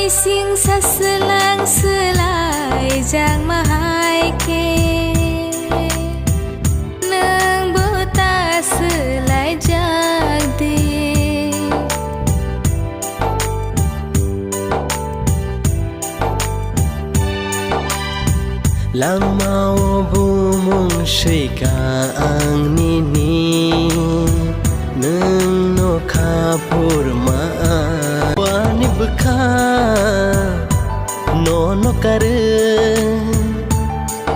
Sing sa selang selai jang mahai ke nang buta selai jag de lang mau bumung shui ka ang nini nang no kha pur ma wani bkha no kare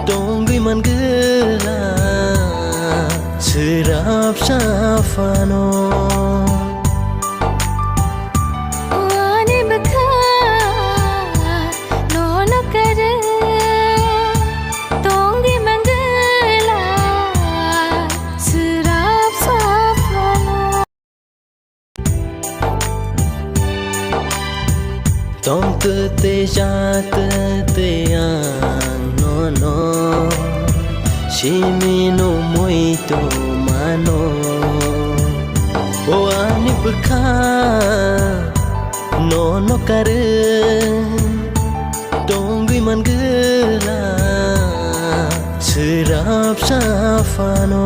tonggi man gela serap safano wani bakha no kare tonggi mangala serap safano tong te ja te ang no shimi no moi to mano o ani bkha no kare tonggi man gela serap safano